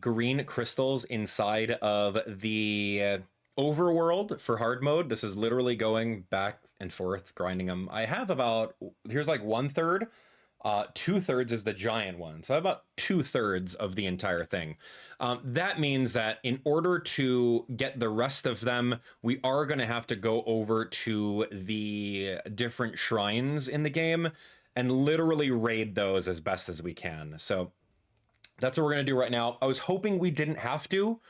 green crystals inside of the overworld for hard mode. This is literally going back and forth, grinding them. I have about, here's like 1/3. 2/3 is the giant one. So I have about 2/3 of the entire thing. That means that in order to get the rest of them, we are going to have to go over to the different shrines in the game and literally raid those as best as we can. So that's what we're going to do right now. I was hoping we didn't have to,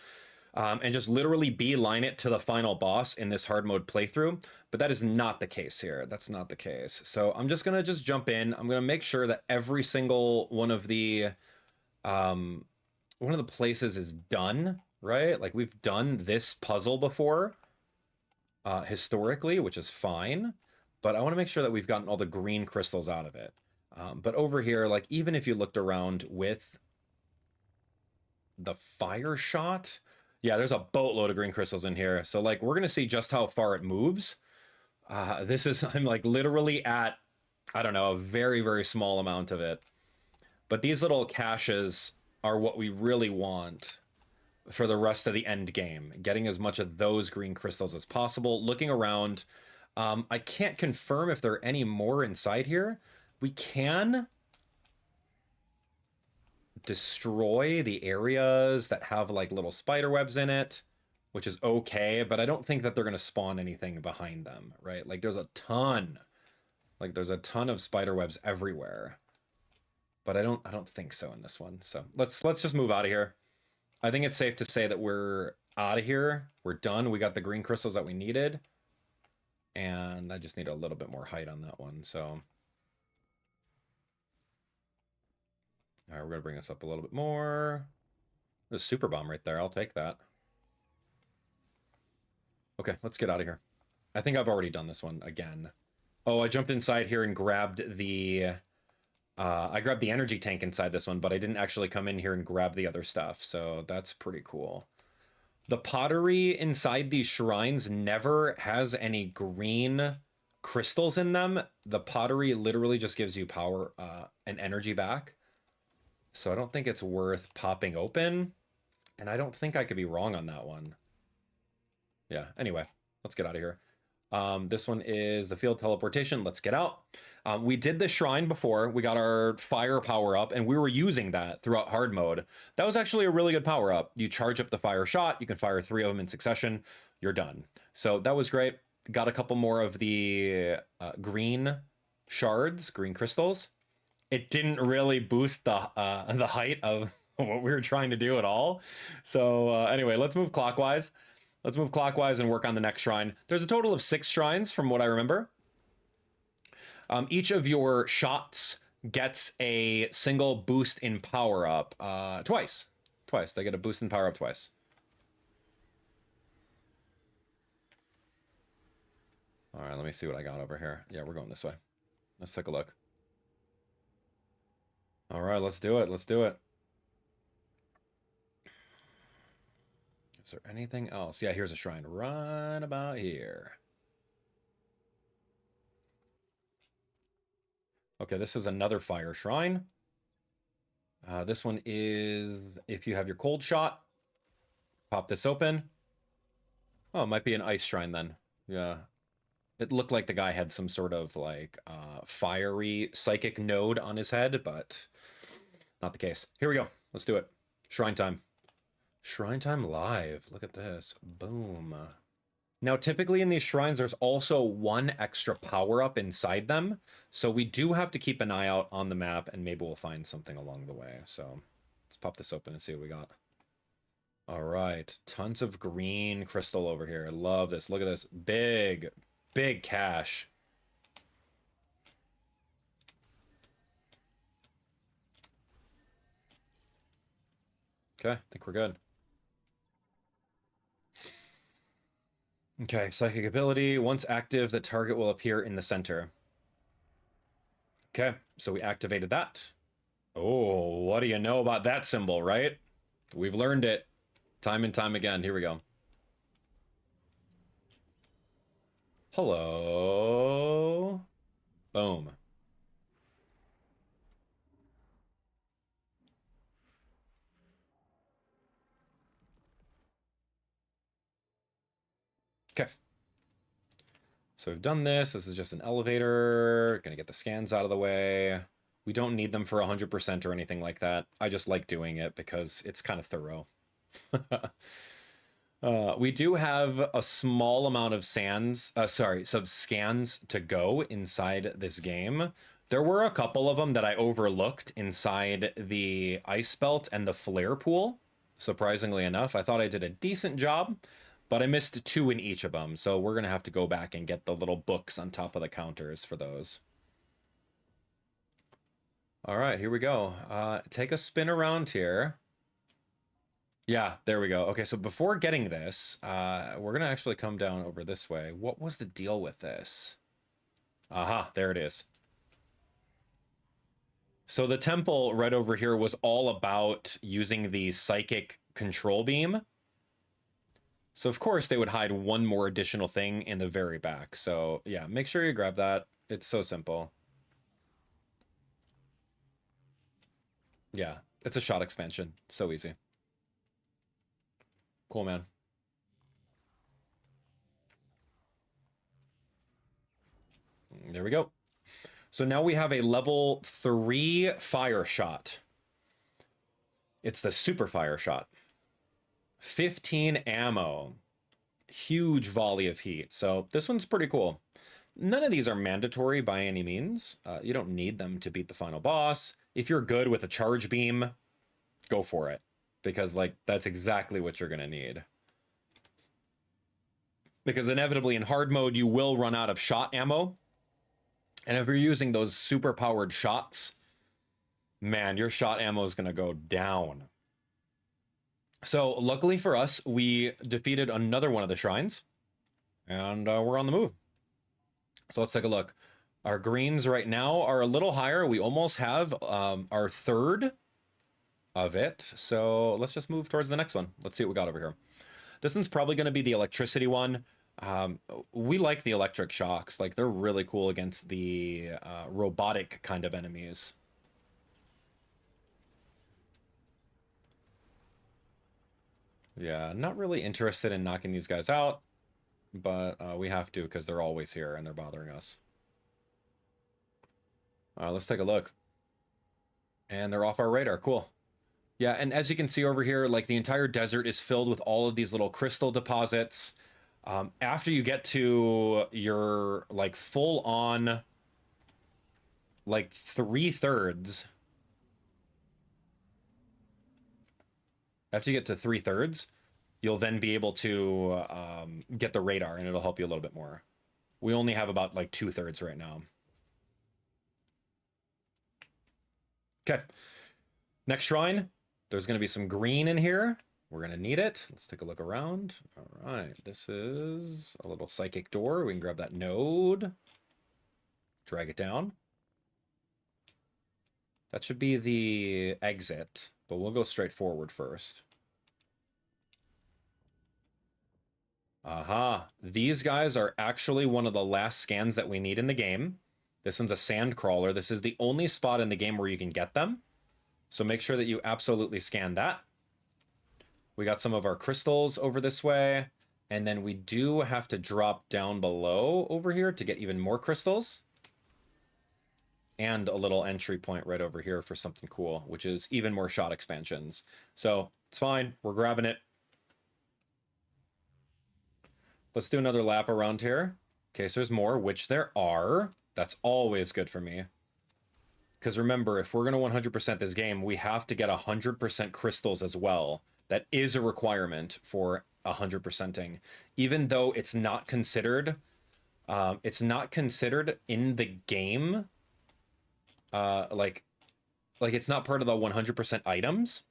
and just literally beeline it to the final boss in this hard mode playthrough, but that is not the case here. That's not the case. So I'm just going to jump in. I'm going to make sure that every single one of the places is done, right? Like we've done this puzzle before, historically, which is fine, but I want to make sure that we've gotten all the green crystals out of it. But over here, like even if you looked around with the fire shot, yeah, there's a boatload of green crystals in here. So like we're gonna see just how far it moves. This is, I'm like literally at, I don't know, a very, very small amount of it. But these little caches are what we really want for the rest of the end game. Getting as much of those green crystals as possible. Looking around, I can't confirm if there are any more inside here. We can destroy the areas that have like little spider webs in it, which is okay, but I don't think that they're going to spawn anything behind them, right? Like there's a ton of spider webs everywhere, but I don't think so in this one. So let's just move out of here. I think it's safe to say that we're out of here. We're done. We got the green crystals that we needed, and I just need a little bit more height on that one. So all right, we're going to bring this up a little bit more. There's a super bomb right there. I'll take that. Okay, let's get out of here. I think I've already done this one again. Oh, I jumped inside here and grabbed the... I grabbed the energy tank inside this one, but I didn't actually come in here and grab the other stuff, so that's pretty cool. The pottery inside these shrines never has any green crystals in them. The pottery literally just gives you power and energy back. So I don't think it's worth popping open, and I don't think I could be wrong on that one. Yeah, anyway, let's get out of here. This one is the field teleportation. Let's get out. We did the shrine before. We got our fire power up, and we were using that throughout hard mode. That was actually a really good power up. You charge up the fire shot. You can fire 3 of them in succession. You're done. So that was great. Got a couple more of the green shards, green crystals. It didn't really boost the height of what we were trying to do at all. So anyway, let's move clockwise. Let's move clockwise and work on the next shrine. There's a total of 6 shrines from what I remember. Each of your shots gets a single boost in power up twice. Twice. They get a boost in power up twice. All right, let me see what I got over here. Yeah, we're going this way. Let's take a look. All right, let's do it. Let's do it. Is there anything else? Yeah, here's a shrine right about here. Okay, this is another fire shrine. This one is if you have your cold shot, pop this open. Oh, it might be an ice shrine then. Yeah. It looked like the guy had some sort of like fiery psychic node on his head, but not the case. Here we go. Let's do it. Shrine time. Shrine time live. Look at this. Boom. Now, typically in these shrines, there's also 1 extra power-up inside them. So we do have to keep an eye out on the map, and maybe we'll find something along the way. So let's pop this open and see what we got. All right. Tons of green crystal over here. I love this. Look at this. Big, big cache. Okay, I think we're good. Okay, psychic ability. Once active, the target will appear in the center. Okay, so we activated that. Oh, what do you know about that symbol, right? We've learned it time and time again. Here we go. Hello. Boom. Okay. So we've done this. This is just an elevator. Gonna get the scans out of the way. We don't need them for 100% or anything like that. I just like doing it because it's kind of thorough. We do have a small amount of some scans to go inside this game. There were a couple of them that I overlooked inside the ice belt and the flare pool. Surprisingly enough, I thought I did a decent job, but I missed two in each of them. So we're gonna have to go back and get the little books on top of the counters for those. All right, here we go. Take a spin around here. Yeah, there we go. Okay, so before getting this, we're gonna actually come down over this way. What was the deal with this? Aha, there it is. So the temple right over here was all about using the psychic control beam. So of course they would hide one more additional thing in the very back. So yeah, make sure you grab that. It's so simple. Yeah, it's a shot expansion. So easy. Cool, man. There we go. So now we have a level 3 fire shot. It's the super fire shot. 15 ammo. Huge volley of heat. So this one's pretty cool. None of these are mandatory by any means. You don't need them to beat the final boss. If you're good with a charge beam, go for it. Because, like, that's exactly what you're going to need. Because inevitably in hard mode, you will run out of shot ammo. And if you're using those super powered shots, man, your shot ammo is going to go down. So luckily for us, we defeated another one of the shrines. And we're on the move. So let's take a look. Our greens right now are a little higher. We almost have our third of it. So let's just move towards the next one. Let's see what we got over here. This one's probably going to be the electricity one. We like the electric shocks. Like, they're really cool against the robotic kind of enemies. Yeah, not really interested in knocking these guys out, but we have to because they're always here and they're bothering us. Let's take a look. And they're off our radar. Cool. Yeah, and as you can see over here, like, the entire desert is filled with all of these little crystal deposits. After you get to your, like, full-on, like, 3/3. After you get to 3/3, you'll then be able to get the radar, and it'll help you a little bit more. We only have about, like, 2/3 right now. Okay. Next shrine. There's going to be some green in here. We're going to need it. Let's take a look around. All right. This is a little psychic door. We can grab that node. Drag it down. That should be the exit, but we'll go straight forward first. Aha. These guys are actually one of the last scans that we need in the game. This one's a sand crawler. This is the only spot in the game where you can get them. So make sure that you absolutely scan that. We got some of our crystals over this way. And then we do have to drop down below over here to get even more crystals. And a little entry point right over here for something cool, which is even more shot expansions. So it's fine. We're grabbing it. Let's do another lap around here. In case there's more, which there are. That's always good for me. Because remember, if we're going to 100% this game, we have to get 100% crystals as well. That is a requirement for 100%ing. Even though it's not considered in the game. Like it's not part of the 100% items.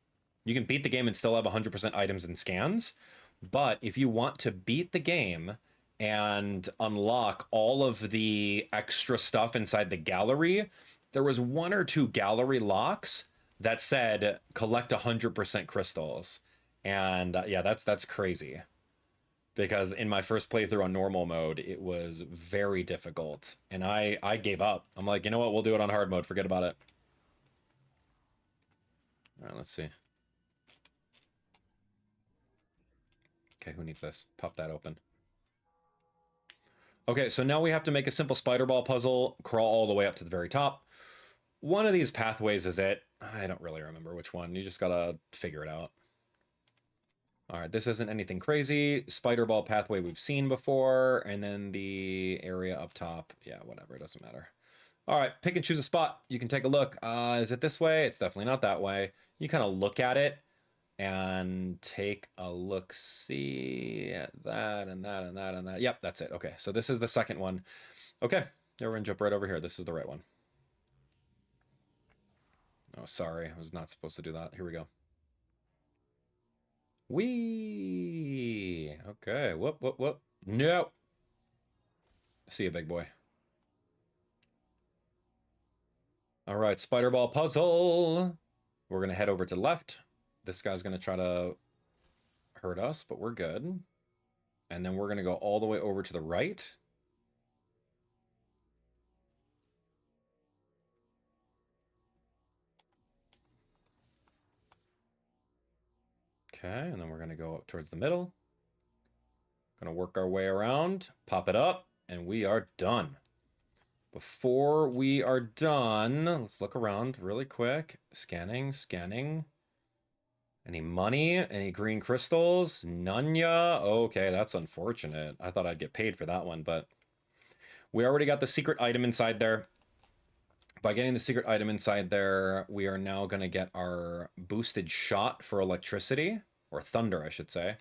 You can beat the game and still have 100% items and scans. But if you want to beat the game and unlock all of the extra stuff inside the gallery, there was 1 or 2 gallery locks that said collect 100% crystals. And yeah, that's crazy. Because in my first playthrough on normal mode, it was very difficult. And I gave up. I'm like, you know what? We'll do it on hard mode. Forget about it. All right, let's see. Okay, who needs this? Pop that open. Okay, so now we have to make a simple spider ball puzzle, crawl all the way up to the very top. One of these pathways is it. I don't really remember which one. You just gotta figure it out. All right, this isn't anything crazy. Spider ball pathway we've seen before, and then the area up top. Yeah, whatever, it doesn't matter. All right, pick and choose a spot. You can take a look. Is it this way? It's definitely not that way. You kind of look at it and take a look, see at that and that and that and that. Yep, that's it. Okay, so this is the second one. Okay, now we're gonna jump right over here. This is the right one. Oh, sorry, I was not supposed to do that. Here we go. Whee! Okay, whoop, whoop, whoop. No! See you, big boy. All right, spider ball puzzle. We're gonna head over to the left. This guy's gonna try to hurt us, but we're good. And then we're gonna go all the way over to the right. Okay, and then we're gonna go up towards the middle. Gonna work our way around, pop it up, and we are done. Before we are done, let's look around really quick. Scanning, scanning. Any money? Any green crystals? None ya? Okay, that's unfortunate. I thought I'd get paid for that one, but we already got the secret item inside there. By getting the secret item inside there, we are now going to get our boosted shot for electricity, or thunder, I should say.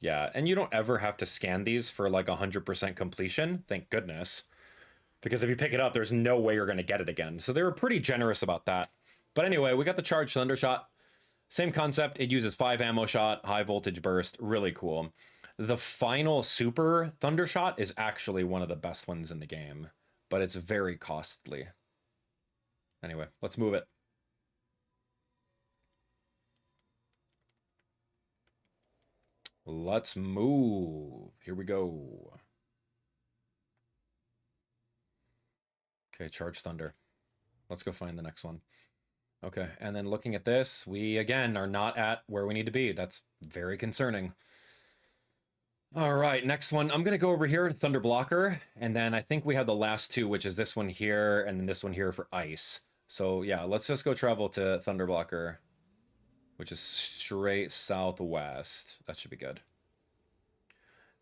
Yeah, and you don't ever have to scan these for like 100% completion, thank goodness. Because if you pick it up, there's no way you're going to get it again. So they were pretty generous about that. But anyway, we got the charged thunder shot. Same concept. It uses 5 ammo shot, high voltage burst. Really cool. The final super thunder shot is actually one of the best ones in the game, but it's very costly. Anyway, let's move it. Let's move. Here we go. Okay, charge thunder. Let's go find the next one. Okay, and then looking at this, we again are not at where we need to be. That's very concerning. All right, next one. I'm gonna go over here, Thunder Blocker, and then I think we have the last two, which is this one here and then this one here for ice. So yeah, let's just go travel to Thunder Blocker, which is straight southwest. That should be good.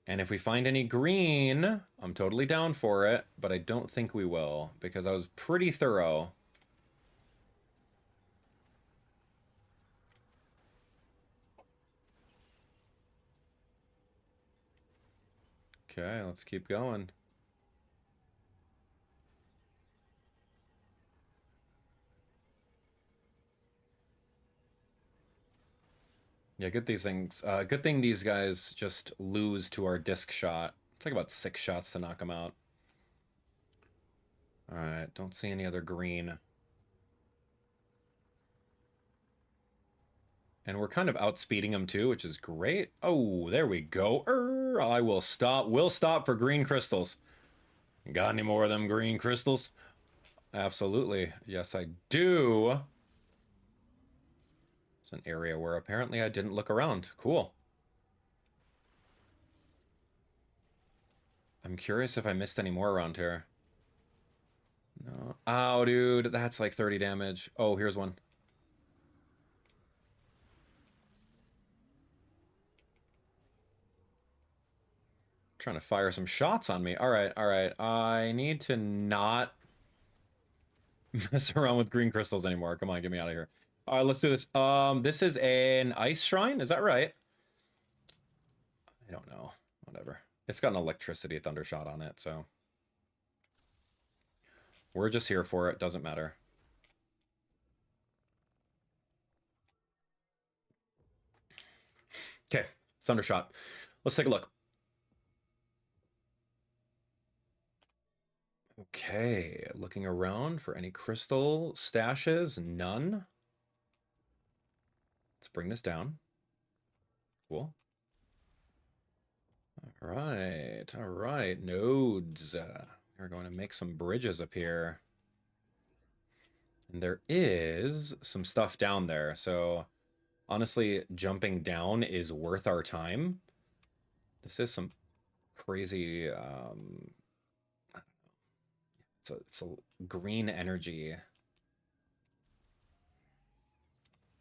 And if we find any green, I'm totally down for it, but I don't think we will because I was pretty thorough. Okay, let's keep going. Yeah, good these things. Good thing these guys just lose to our disc shot. It's like about 6 shots to knock them out. All right, don't see any other green. And we're kind of outspeeding them too, which is great. Oh, there we go. I will stop. We'll stop for green crystals. Got any more of them green crystals? Absolutely. Yes, I do. It's an area where apparently I didn't look around. Cool. I'm curious if I missed any more around here. No. Oh, dude, that's like 30 damage. Oh, here's one. Trying to fire some shots on me. All right, all right. I need to not mess around with green crystals anymore. Come on, get me out of here. All right, let's do this. This is an ice shrine. Is that right? I don't know. Whatever. It's got an electricity thunder shot on it, so we're just here for it. Doesn't matter. Okay, thunder shot. Let's take a look. Okay, looking around for any crystal stashes. None. Let's bring this down. Cool. All right, all right. Nodes. We're going to make some bridges up here. And there is some stuff down there. So honestly, jumping down is worth our time. This is some crazy. It's a green energy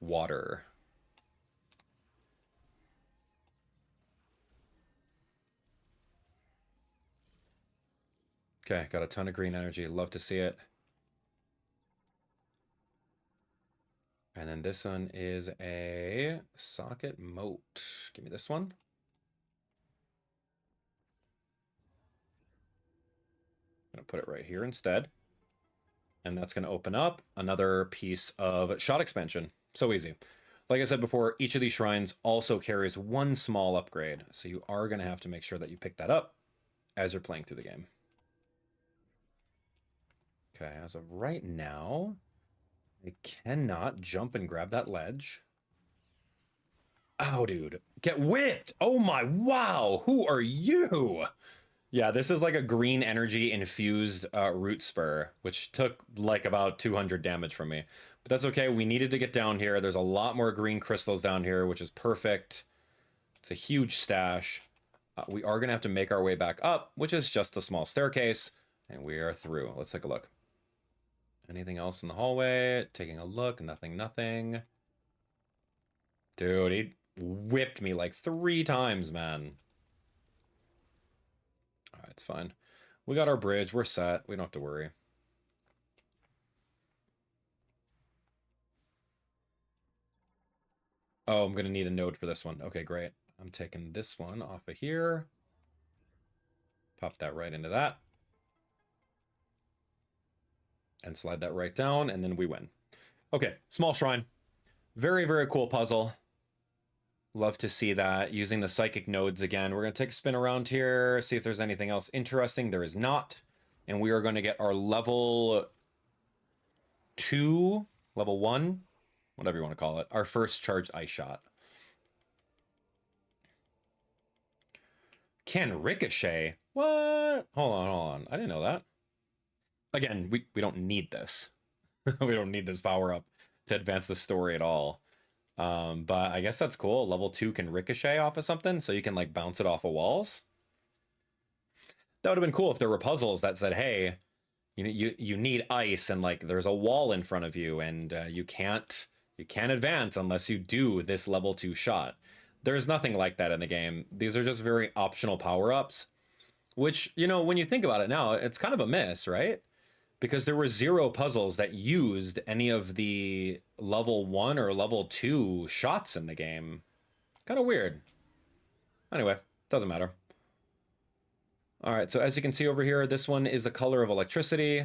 water. Okay, got a ton of green energy. Love to see it. And then this one is a socket moat. Give me this one. I'm gonna put it right here instead. And that's gonna open up another piece of shot expansion. So easy. Like I said before, each of these shrines also carries one small upgrade. So you are gonna have to make sure that you pick that up as you're playing through the game. Okay, as of right now, I cannot jump and grab that ledge. Oh, dude. Get whipped! Oh my, wow! Who are you? Yeah, this is like a green energy infused root spur, which took like about 200 damage from me. But that's okay, we needed to get down here. There's a lot more green crystals down here, which is perfect. It's a huge stash. We are going to have to make our way back up, which is just a small staircase. And we are through. Let's take a look. Anything else in the hallway? Taking a look. Nothing, nothing. Dude, he whipped me like 3 times, man. All right, it's fine. We got our bridge. We're set. We don't have to worry. Oh, I'm going to need a node for this one. Okay, great. I'm taking this one off of here. Pop that right into that. And slide that right down, and then we win. Okay, small shrine. Very, very cool puzzle. Love to see that. Using the psychic nodes again. We're going to take a spin around here, see if there's anything else interesting. There is not. And we are going to get our level 2, level 1, whatever you want to call it, our first charged ice shot. Can ricochet? What? Hold on, hold on. I didn't know that. Again, we don't need this. We don't need this power up to advance the story at all. But I guess that's cool. Level 2 can ricochet off of something, so you can like bounce it off of walls. That would have been cool if there were puzzles that said, hey, you need ice and like there's a wall in front of you and you can't advance unless you do this level 2 shot. There's nothing like that in the game. These are just very optional power-ups, which, you know, when you think about it now, it's kind of a miss, right? Because there were 0 puzzles that used any of the level 1 or level 2 shots in the game. Kind of weird. Anyway, doesn't matter. All right, so as you can see over here, this one is the color of electricity.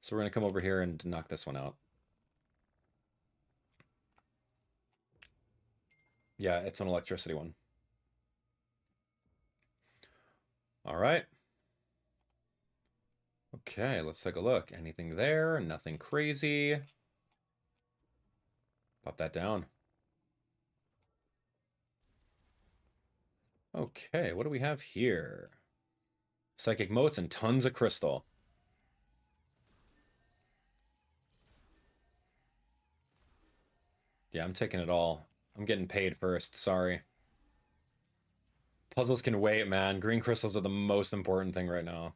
So we're going to come over here and knock this one out. Yeah, it's an electricity one. All right. Okay, let's take a look. Anything there? Nothing crazy. Pop that down. Okay, what do we have here? Psychic motes and tons of crystal. Yeah, I'm taking it all. I'm getting paid first, sorry. Puzzles can wait, man. Green crystals are the most important thing right now.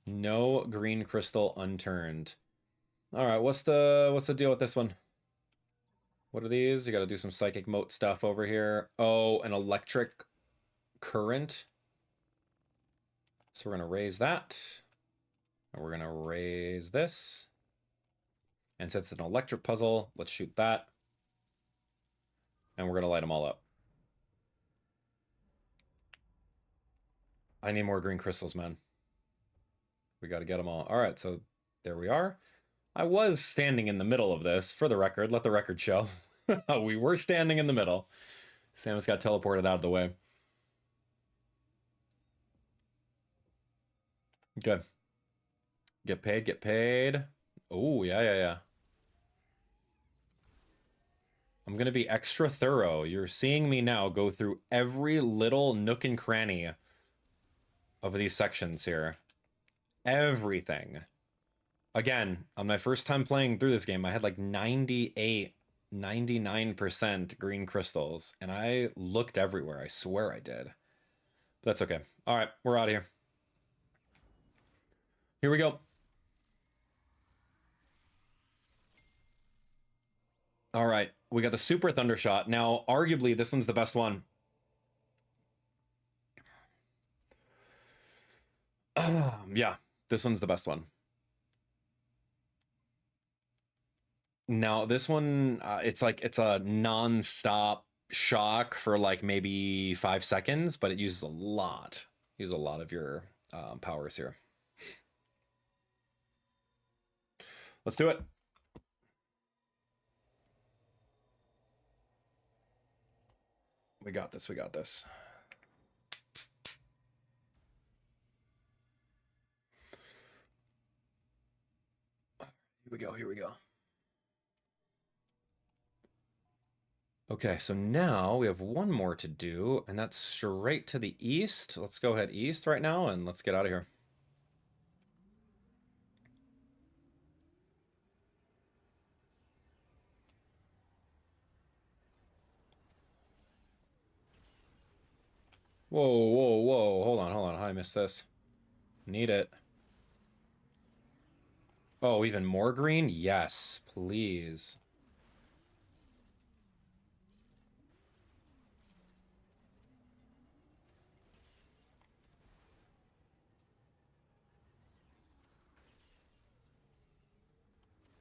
No green crystal unturned. All right, what's the deal with this one? What are these? You got to do some psychic mote stuff over here. Oh, an electric current. So we're going to raise that. And we're going to raise this. And since it's an electric puzzle, let's shoot that. And we're going to light them all up. I need more green crystals, man. We got to get them all. All right, so there we are. I was standing in the middle of this, for the record. Let the record show. We were standing in the middle. Samus got teleported out of the way. Good. Get paid, get paid. Oh, yeah, yeah, yeah. I'm going to be extra thorough. You're seeing me now go through every little nook and cranny of these sections here. Everything. Again, on my first time playing through this game, I had like 98 99% green crystals, and I looked everywhere. I swear I did. But that's okay. All right, we're out of here. Here we go. All right, we got the Super Thundershot. Now, arguably, this one's the best one. Yeah, this one's the best one. Now, this one, it's like it's a non-stop shock for like maybe 5 seconds, but it uses a lot. Uses a lot of your powers here. Let's do it. We got this. We got this. Here we go. Here we go. Okay, so now we have one more to do, and that's straight to the east. Let's go ahead east right now, and let's get out of here. Whoa, whoa, whoa. Hold on, hold on. How I missed this? Need it. Oh, even more green? Yes, please.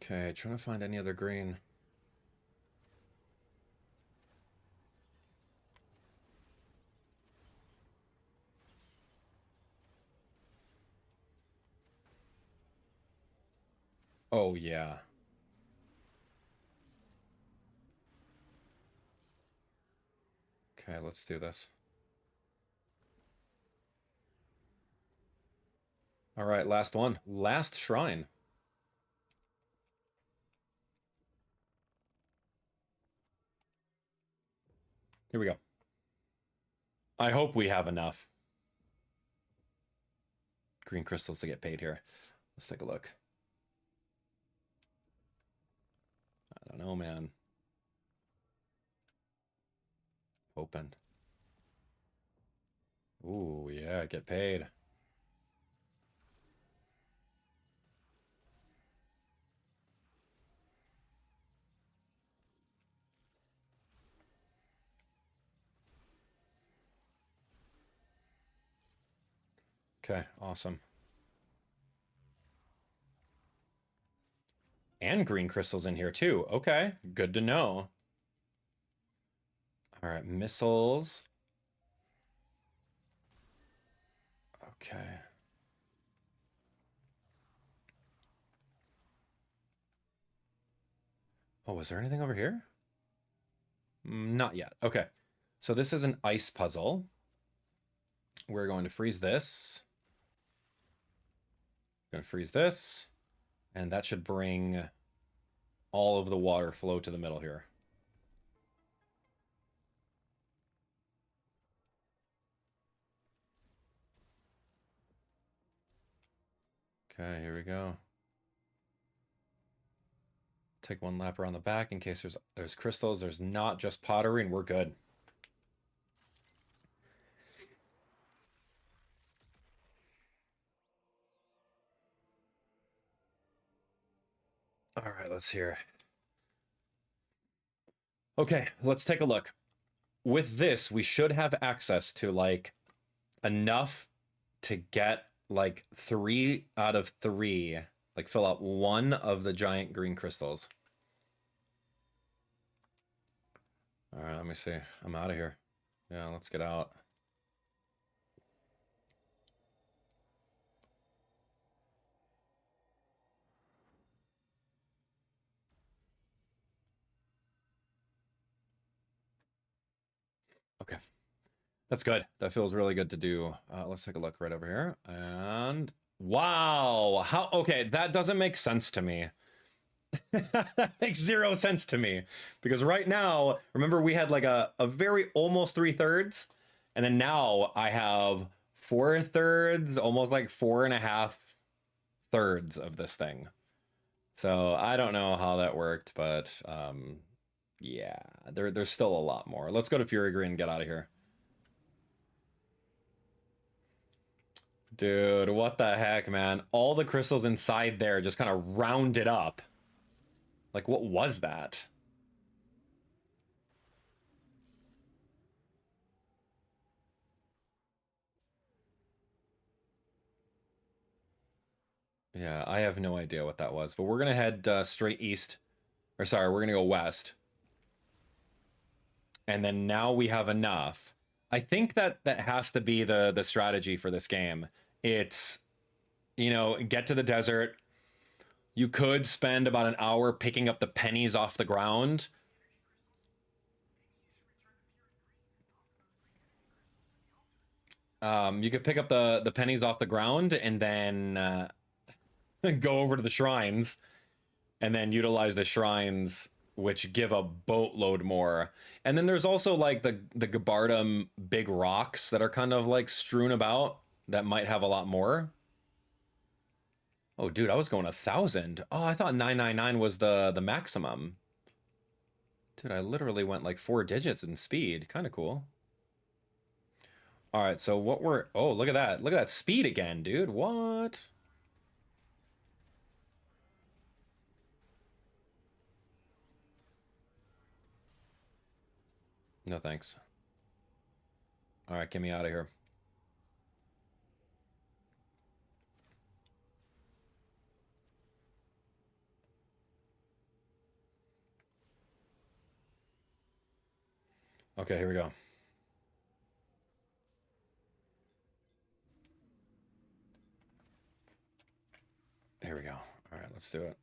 Okay, trying to find any other green. Oh, yeah. Okay, let's do this. All right, last one. Last shrine. Here we go. I hope we have enough green crystals to get paid here. Let's take a look. I don't know, man. Open. Ooh, yeah, get paid. Okay, awesome. And green crystals in here too. Okay, good to know. All right, missiles. Okay. Oh, was there anything over here? Not yet. Okay. So this is an ice puzzle. We're going to freeze this. Going to freeze this. And that should bring all of the water flow to the middle here. Okay, here we go. Take one lap around the back in case there's crystals. There's not just pottery, and we're good. All right, let's hear. Okay, let's take a look. With this, we should have access to like enough to get like 3 out of 3, like fill out one of the giant green crystals. All right, let me see. I'm out of here. Yeah, let's get out. Okay. That's good. That feels really good to do. Let's take a look right over here. And wow. How? Okay, that doesn't make sense to me. That makes zero sense to me. Because right now, remember we had like a very almost 3/3. And then now I have 4/3, almost like 4.5 thirds of this thing. So I don't know how that worked, but Yeah, there's still a lot more. Let's go to Fury Green and get out of here. Dude, what the heck, man? All the crystals inside there just kind of rounded up. Like, what was that? Yeah, I have no idea what that was, but we're gonna head straight east. Or sorry, we're gonna go west. And then now we have enough. I think that that has to be the strategy for this game. It's, get to the desert. You could spend about an hour picking up the pennies off the ground. You could pick up the pennies off the ground and then go over to the shrines and then utilize the shrines, which give a boatload more. And then there's also like the Gabardum big rocks that are kind of like strewn about that might have a lot more. Oh, dude, I was going 1,000. Oh, I thought 999 was the maximum. Dude, I literally went like 4 digits in speed. Kind of cool. All right, so what we're... Oh, look at that. Look at that speed again, dude. What? No thanks. All right, get me out of here. Okay, here we go. Here we go. All right, let's do it.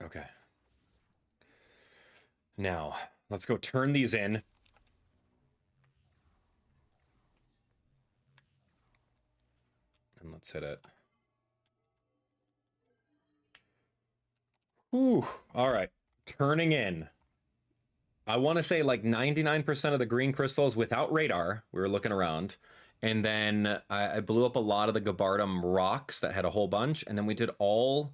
Okay. Now, let's go turn these in. And let's hit it. Whew. All right. Turning in. I want to say like 99% of the green crystals without radar. We were looking around. And then I blew up a lot of the Gabardum rocks that had a whole bunch. And then we did all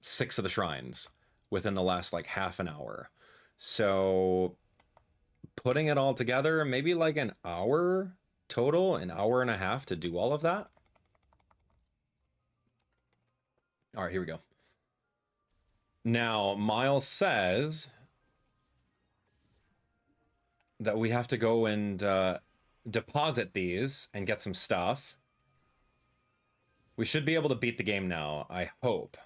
6 of the shrines within the last like half an hour. So putting it all together, maybe like an hour total, an hour and a half to do all of that. All right, here we go. Now, Miles says that we have to go and deposit these and get some stuff. We should be able to beat the game now, I hope.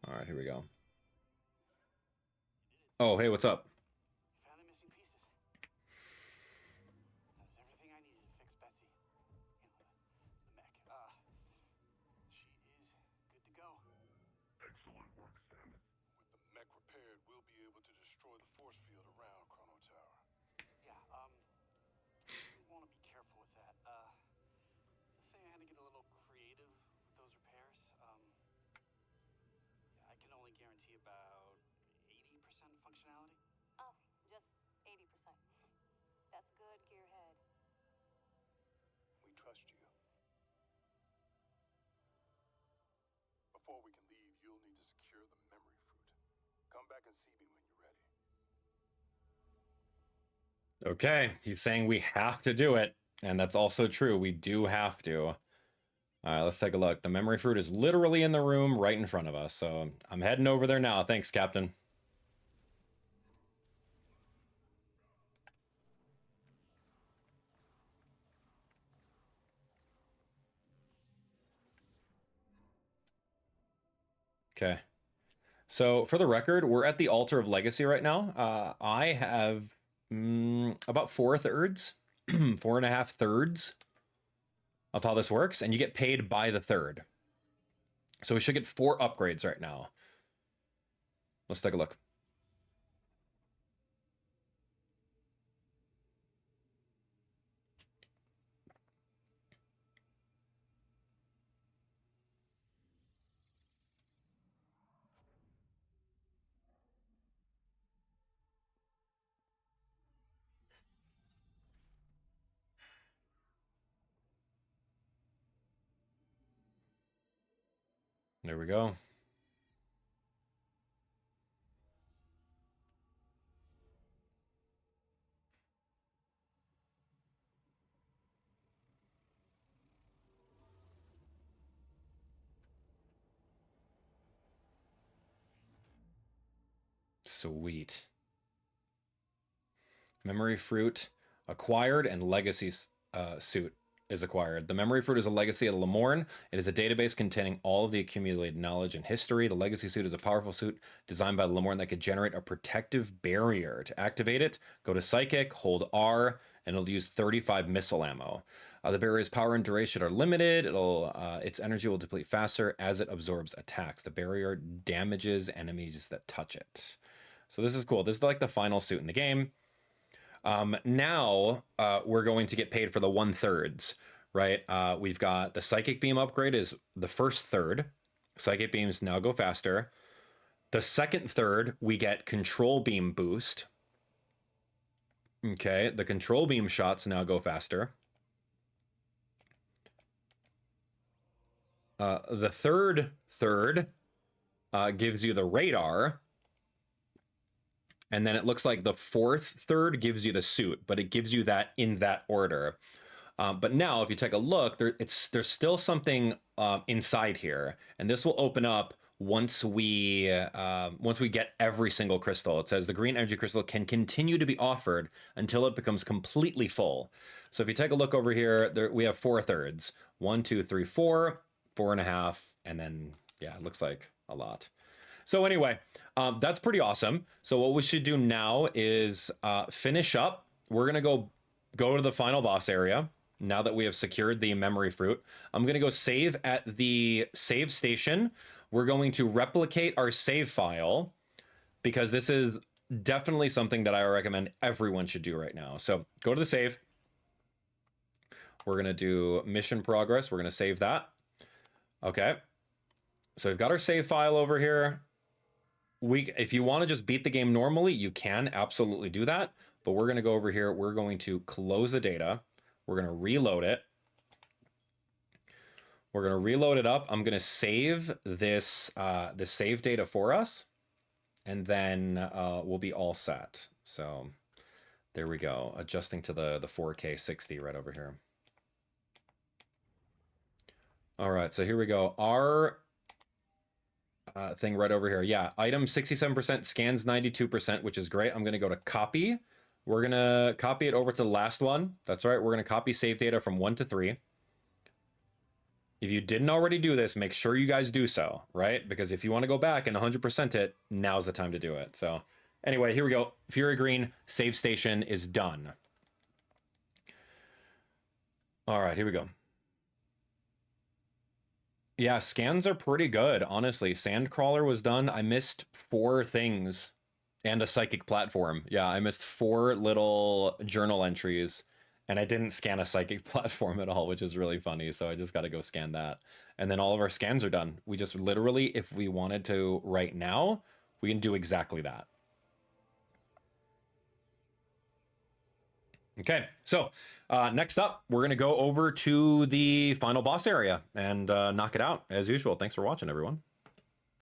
All right, here we go. Oh, hey, what's up? Found the missing pieces. That was everything I needed to fix Betsy. The mech. She is good to go. Excellent work, Stannis. With the mech repaired, we'll be able to destroy the force field around Chrono Tower. Yeah, you want to be careful with that. Just saying I had to get a little creative with those repairs. Yeah, I can only guarantee about 80% functionality. Oh, just 80%. That's good, Gearhead. We trust you. Before we can leave, you'll need to secure the memory fruit. Come back and see me when you're ready. Okay, he's saying we have to do it. And that's also true. We do have to. All right, let's take a look. The memory fruit is literally in the room right in front of us. So I'm heading over there now. Thanks, Captain. Okay. So for the record, we're at the altar of legacy right now. I have about 4/3, 4.5 thirds of how this works, and you get paid by the third. So we should get 4 upgrades right now. Let's take a look. There we go. Sweet. Memory fruit acquired and legacy suit is acquired. The memory fruit is a legacy of Lemorn. It is a database containing all of the accumulated knowledge and history. The legacy suit is a powerful suit designed by Lemorn that could generate a protective barrier. To activate it, go to Psychic, hold R, and it'll use 35 missile ammo. The barrier's power and duration are limited. Its energy will deplete faster as it absorbs attacks. The barrier damages enemies that touch it. So this is cool. This is like the final suit in the game. Now we're going to get paid for the 1/3, right? We've got the Psychic Beam upgrade is the first third. Psychic Beams now go faster. The second third, we get Control Beam boost. Okay, the Control Beam shots now go faster. The third gives you the radar. And then it looks like the fourth third gives you the suit, but it gives you that in that order. But now, if you take a look, there's still something inside here, and this will open up once we get every single crystal. It says the green energy crystal can continue to be offered until it becomes completely full. So if you take a look over here, we have 4/3. 1, 2, 3, 4, 4.5, and then yeah, it looks like a lot. So anyway, that's pretty awesome. So what we should do now is finish up. We're gonna go to the final boss area now that we have secured the memory fruit. I'm gonna go save at the save station. We're going to replicate our save file because this is definitely something that I recommend everyone should do right now. So go to the save. We're gonna do mission progress. We're gonna save that. Okay. So we've got our save file over here. If you want to just beat the game normally, you can absolutely do that. But we're going to go over here. We're going to close the data. We're going to reload it. We're going to reload it up. I'm going to save this save data for us, and then we'll be all set. So there we go. Adjusting to the 4K 60 right over here. All right, so here we go. Our thing right over here. Yeah, item 67%, scans 92%, which is great. I'm going to go to copy. We're going to copy it over to the last one. That's right. We're going to copy save data from 1 to 3. If you didn't already do this, make sure you guys do so, right? Because if you want to go back and 100% it, now's the time to do it. So anyway, here we go. Fury Green save station is done. All right, here we go. Yeah, scans are pretty good, honestly. Sandcrawler was done. I missed 4 things and a psychic platform. Yeah, I missed 4 little journal entries, and I didn't scan a psychic platform at all, which is really funny. So I just got to go scan that. And then all of our scans are done. We just literally, if we wanted to right now, we can do exactly that. Okay, so next up, we're going to go over to the final boss area and knock it out as usual. Thanks for watching, everyone.